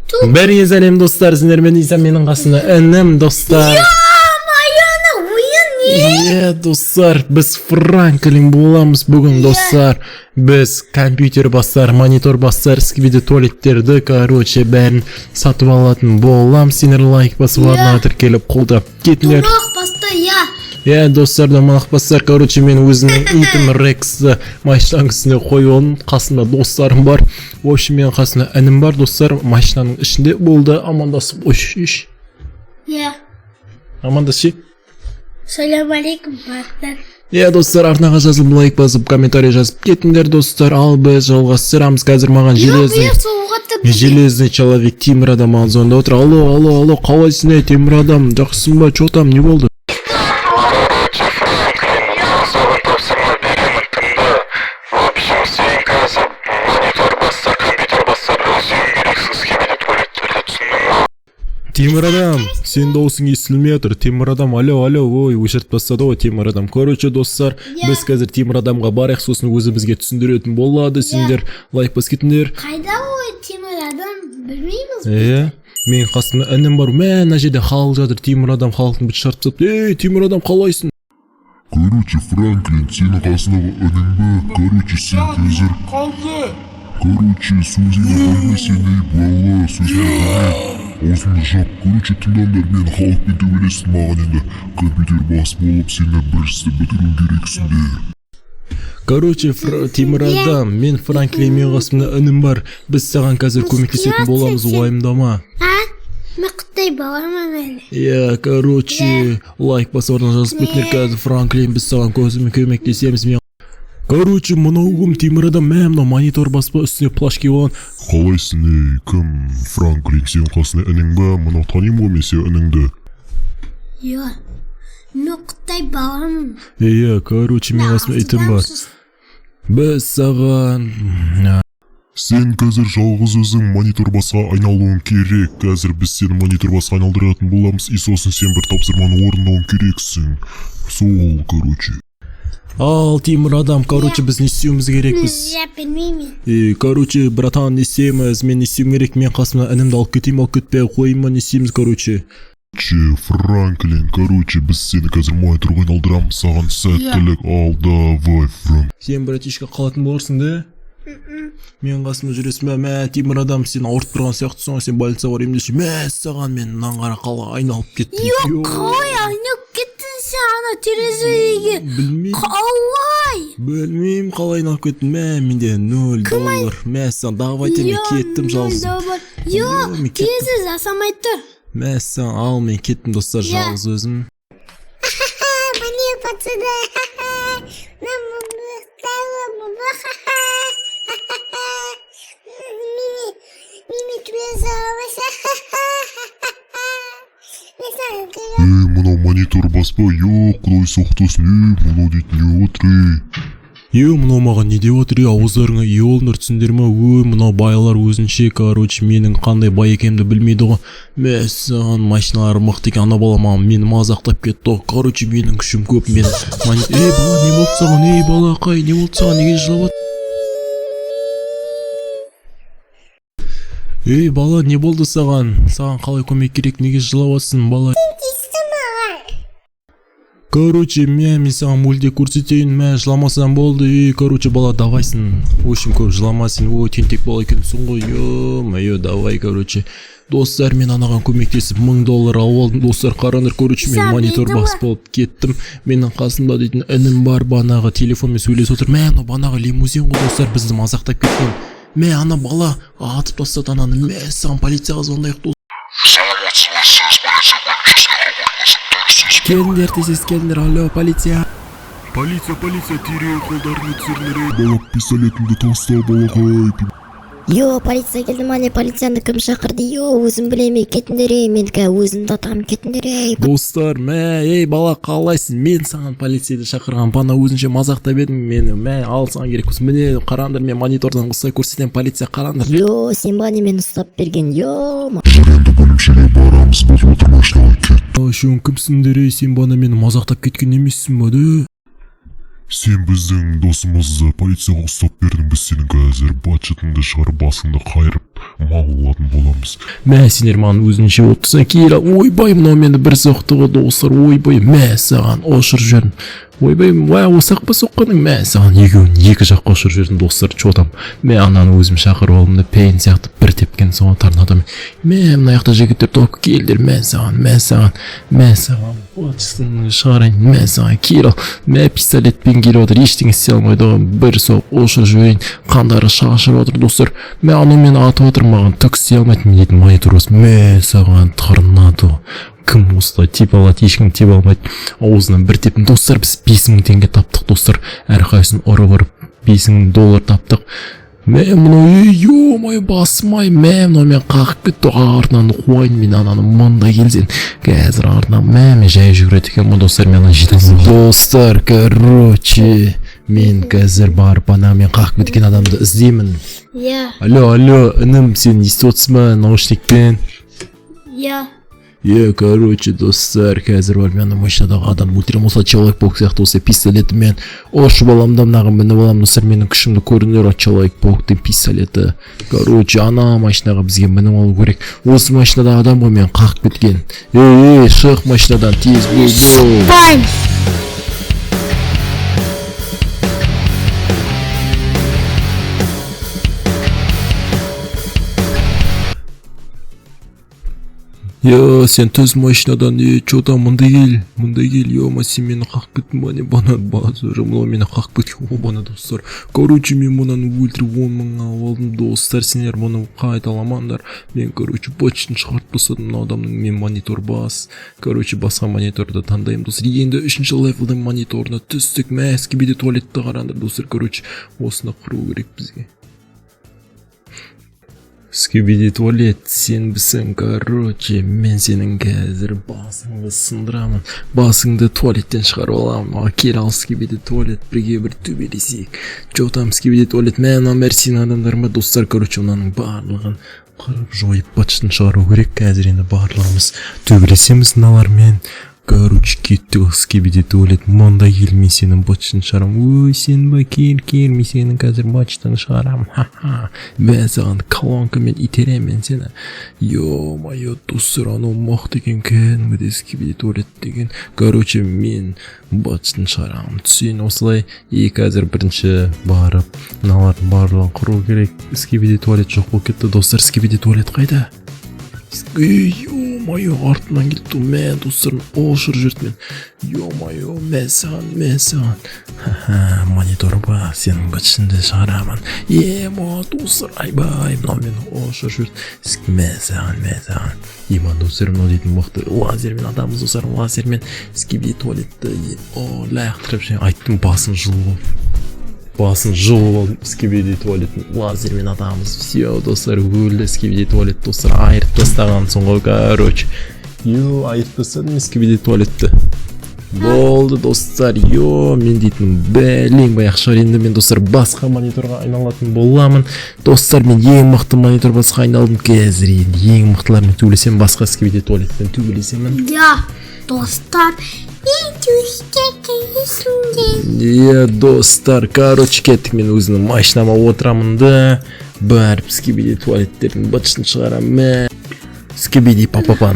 Бәріңе сәлем достар, сіздермен Иса менің қасымда інім достар. Достар, біз Франклин боламыз бүгін достар. Біз компьютер бастар, монитор бастар, сквиді туалеттерді, короче, бәрін сатып алатын болам. Сендер лайк басып адына тіркеліп қолдап кетіңдер. Достар, домалақ бастар, короче, мен өзімнің итім Рексті машинаның үстіне қойуын, қасында достарым бар. В общем, мен қасында інім бар, достар, машинаның ішінде болды. Амандасып, ойш. Амандасы. Салам алейкум, бақтар. Достар, арнаға жазылып, лайк басып, комментарий жазып кетіңдер, достар. Ал біз жалғастырамыз. Қазір маған железный человек Темір адам звондап отыр. Алло, қалайсың, Темір адам? Жақсың ба? Чо там, не болды? Темір адам, сен даусың естілмей отыр. Темір адам, алло, ой, өшірт бастады ғой Темір адам. Короче, достар, біз қазір Темір адамға барайық, сосын өзімізге түсіндіретін болады. Сендер лайк бас кетіңдер. Қайда ой Темір адам, білмейміз. Мен қасымда інім бар. Мә жерде халық жатыр. Темір адам халықтың бүт шартып сапты. Темір адам, қалайсың? Короче, Франклин, сенің қасындағы інім бі. Короче, сен қазір Короче, сөзіңе қоймесен бала, сөзіңе аузыңды жап. Короче, тыңдаңдар, мен халықпен төбелестім, маған енді компьютер бас болып, сені біріншісі бітіру керексің де. Короче, Темір адам, мен Франклин, мен қасымда інім бар. Біз саған қазір көмектесетін боламыз, уайымдама. Мақтай баламын әлі. Короче, лайк басып орнына жазып кетіңдер. Қазір Франклин, біз саған көмектесеміз. Короче, мынау Темір адам, мына монитор баспа үстіне плаш киіп алған. Қалайсың, кім? Франклин, сен қасында інің ба? Мынау танимын ғой мен сен ініңді. Мақтай баламын. Короче, мен қасында итім бар. Біз саған... Сен қазір жалғыз өзің монитор басқа айналуың керек. Қазір біз сені монитор басқа айналдыратын боламыз. И сосын сен бір тапсырманы орындауың керексің. Сол, короче. Ал, Темір адам, короче, біз не істеуіміз керекпіз? Білмеймін. Короче, братан, не істейміз? Мен не істеуім керек? Мен қасымда інімді алып кетейін, алып кетпей қойма, не істейміз, короче? Франклин, короче, біз сені қазір мониторға айналдырамыз, саған сәттілік. Ал, давай, Франк. Сен, братишка, қалатын болырсың, да? Мен қасымда жүресің бә, мә, Темір адам, сен ауырып тұрған сияқты соң, сен больницаға барайын десе, мә, саған мен наңғара қала айналып кеттім. Қалай айналып кеттің сен ана терезеге? Қалай? Білмеймін, қалай айналып кеттім. Мә, менде $0. Мә, саған давайте мен кеттім жалғыз. Кезіз асамай тұр. Мә, саған ал, мен кеттім достар жалғыз өзім. Міне пацаны. Мынау монитор баспа, құдай соқтасын, мынау дейтін не отыр, Мынау маған не деп отыр, ауыздарыңа олыңдар түсіндер ма, мынау байлар өзінше, короче, менің қандай бай екенімді білмейді ғой. Мә, саған машиналары мықты екен, ана бала мені мазақтап кетті. Короче, менің күшім көп, мен... бала, не болды саған, балақай, не болды саған, неге жылап? Бала, не болды саған? Саған қалай көмек керек, неге жылауатсың, бала? Короче, мен саған мөлде көрсетейін, мә, жыламасаң болды. Короче, бала, давайсың. Өшім көп жыламасын, тентек бала екенсің ғой. Давай, короче. Достар, мен анаған көмектесіп $1000 алып алдым. Достар, қарандар, короче, мен монитор бас болып кеттім. Менің қасымда дейтін інім бар, банағы телефонмен сөйлесіп отыр. Мә, банағы лимузин ғой, достар, бізді мазақтап кеткен. Мә, ана бала атып тастады ананы. Мә, саған полицияға звондайық, достар. Келіңдер, тезес келіңдер, алло, полиция. Полиция, тереу қолдарыңды түсіріңдер. Бала, пистолетіңді таста, балағай. Полиция келді мане, полицияны кім шақырды? Өзім білеме, кетіндер, мен өзімді атам, кетіндер. Достар, мә, бала, қалайсың? Мен саған полицияды шақырған, бана өзінше мазақтап едім, мені, мә, ал саған керек болсын. Міне, қараңдар, мен монитордан қыстай көрсетем, полиция қараңдар. Сен бане мен ұстап берген, Жүренді бөлімшеге барамыз, бұл отырмашыға кет. Шуын кімсіңдер, сен бана мені мазақтап кеткен емессің ба, Сен біздің досымызды полицияға ұстап бердің, біз сенің қазір бачытыңды шығарып басыңды қайырып мал алатын боламыз. Мә сендер маған өзінше болып тұрсаң кел ойбай мынау мені бір соқты ғой достар ойбай мә саған ошырып жібердім ойбай осақ па соққаның мә саған екеуін екі жаққа ошырып жібердім достар чотам мә ананы өзім шақырып алдым да пейн сияқты бір тепкен соң торнадомен мә мына жақта жігіттер толып келдер мә саған отчествоны шығарайын мә саған кел ал мә пистолетпен келіп отыр ештеңе істей алмайды ғой бір соқ ошырып жіберейін қандары шашырып отыр достар мә анау мені атып отыр маған түк істей алмайды мен дейтін монитор осы мә саған торнадо кім осылай тиіп алады ешкім тиіп алмайды аузынан бір тепін достар біз 5000 теңге таптық достар әрқайсысын ұрып ұрып $5000 таптық мә мынау ё-мое басым-ай мә мынау мен қағып кетті артынан қуайын мен ананы мында келсең қазір артынан мен жай жүгіреді екенмін достар мен ананы жете алмаймын достар короче мен қазір барып ана мен қағып кеткен адамды іздеймін иә алло інім сен естіп отырсың ба наушникпен иә короче достар қазір бар мен машинадағы адам өлтіремін осылай человек-паук сияқты осы пистолетімен ошып аламын да мынаған мініп аламын достар менің күшімді көріңдер человек-пауктың пистолеті короче ана машинаға бізге мініп алу керек осы машинадағы адам ғой мен қағып кеткен ей шық машинадан тез бол сен түз машинадан чё там мында кел ё-ма сен мені қағып кеттің ба не бана базар мынау мені қағып кеткен ғой бана достар короче мен мынаны өлтіріп 10 000 алып алдым достар сендер мұны қайталамаңдар мен короче почтын шығарып тастадым мына адамның мен монитор бас короче басқа мониторды таңдаймын достар енді 3-ші левелдің мониторына түстік мә скибиди туалетті қараңдар достар короче осыны құру керек бізге Скибиди туалет, сен бісің, короче, мен сенің қазір басыңды сындырамын. Басыңды туалеттен шығарып аламын. Кел ал скибиди туалет, бірге бір төбелесейік. Жо там скибиди туалет, мен амерсин адамдарыма достар, короче, онаның барлығын қырып жойып бачтын шығару керек. Қазір енді барлығымыз төбелесеміз мыналармен. Короче, кеттік скибиди туалет, мында кел, мен сенің бачтын шығарам. Ой, сен ба, кел, мен сенің қазір бачтын шығарам. Ха-ха, мен саған колонкамен итерем мен сені. Ё-майо, достар, анау мықты екен кәдімгідей скибиди туалет деген. Короче, мен бачтын шығарам. Түсейін осылай, қазір бірінші барып, мыналардың барлығын құру керек. Скибиди туалет жоқ болып кетті, достар, скибиди туалет қайда? Ё-майо, артынан келді мен достарым ошырып жүрді мен. Ё-майо, мен саған. Ха-ха, монитор ба, сенің бітшінді шығарамын. Ема, достар, айбай, мынау мен ошырып жүрді. Мен саған. Ема, достар, мынау дейтін мықты лазермен адамыз достар, лазермен скибиди туалетті лайықтырып және айттым басын жұлып алдым скибиди туалеттің лазермен атамыз. Все, достар, өлді скибиди туалет, достар, айырып тастаған соңғы, короче. Айырып тастадым скибиди туалетті. Болды, достар, мен дейтінім бәлең баяқ шығар енді мен, достар, басқа мониторға айналатын боламын. Достар, мен ең мықты монитор басқа айналдым қазір енді. Ең мықтылармен төбелесем, басқа скибиди туалеттен төбелесемін. Достар, достар, короче, кеттік мен өзінің машинама отырамын да барып скибиди туалеттердің бытшын шығарам. Скибиди папапа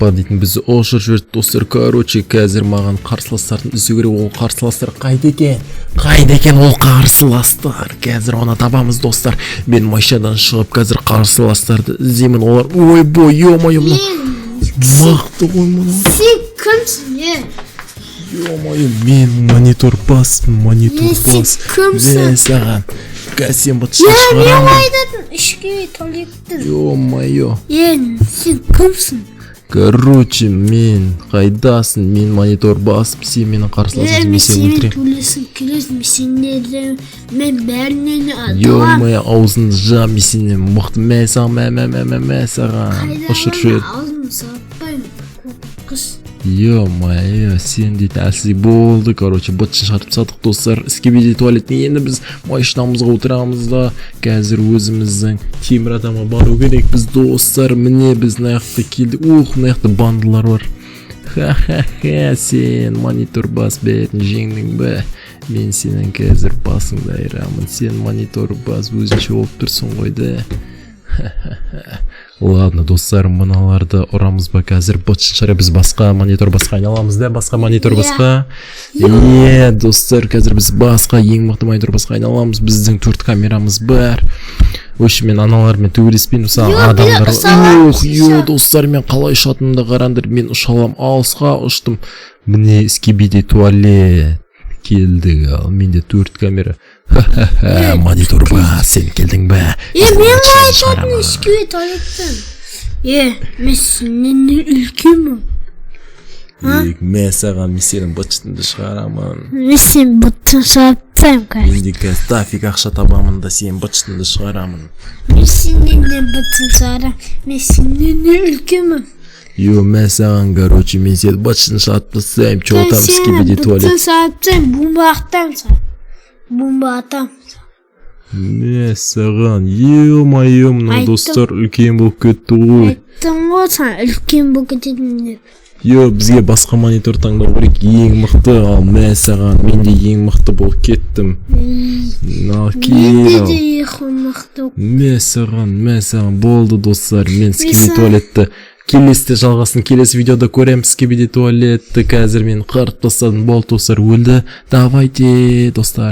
дейтін бізді ошыр жүрді достар. Короче, қазір маған қарсыластардың іздеу керек. Ол қарсыластар қайда екен ол қарсыластар? Қазір оны табамыз достар. Мен машинадан шығып қазір қарсыластарды іздеймін. Олар ойбой, ё-майо, мықты ғой мұны. Сен кімсің? Ё-майо, мен монитор баспын. Мен саған сен бытшын шығарамын. Мен айдадым ішке туалетті. Ё-майо, сен кімсің? короче, мен қайдасың? Мен монитор басып, сен менің қарсыласың, мен сен өлтірем. Төлесің келесің, мен бәрінен аталам. Ё-майо, аузыңды жам, мен сенен мықты. Мен саған ұшыр жүреді. Аузымды саппаймын, қыз. Ё-майо, сен дейтін әлсіз болды. Короче, бытшын шығарып тастадық достар. Скибиди туалетіне енді біз машинамызға отырамыз да қазір өзіміздің темір адамға бару керек. Біз достар, міне біз наяқты келдік. Мына жақта бандылар бар. Ха-ха-ха, сен монитор бас бәрін жеңдің бе? Мен сенің қазір басыңды айырамын. Сен монитор бас өзінше болып тұрсың ғой да. Ладно, достар, мыналарды ұрамыз ба қазір? Бытшыншары біз басқа монитор басқа айналамыз да? Басқа монитор басқа? Достар, қазір біз басқа ең мықты монитор басқа айналамыз. Біздің 4 камерамыз бар. Өші мен аналармен төбелеспейін, адамдар. Достар, мен қалай ұшатынымды қараңдар. Мен ұшалам, алысқа ұштым. Міне скибиди туалет келді. Ал менде 4 камера. Монитор ба, сен келдің бе? Мен айтатын скибиди туалеттен. Мен сенен үлкенмін. Мен саған сенің бытшытыңды шығарамын. Мен сен бытшын шығарттайым қазір. Менде қазір тафик ақша табамын да сен бытшытыңды шығарамын. Мен сенен бытшын шығарам. Мен сенен үлкенмін. Мен саған, короче, мен сен бытшын шығартпасам, чого там скибиди туалет. Бытшын шығарттайым, бомба ақтам саған. Бомба атам. Мен саған, ё-моё, мына достар үлкен болып кетті ғой. Айттым ғой саған үлкен болып кететін деп. Бізге басқа монитор таңдау керек, ең мықты. Ал мен саған, мен де ең мықты болып кеттім. Менде де ең мықты. Мен саған, болды достар, мен скибиди туалетті. Келесіде жалғасын, келесі видеода көреміз скибиди туалетті. Қазір мен қырып тастадым, болды достар, өлді. Давайте, достар.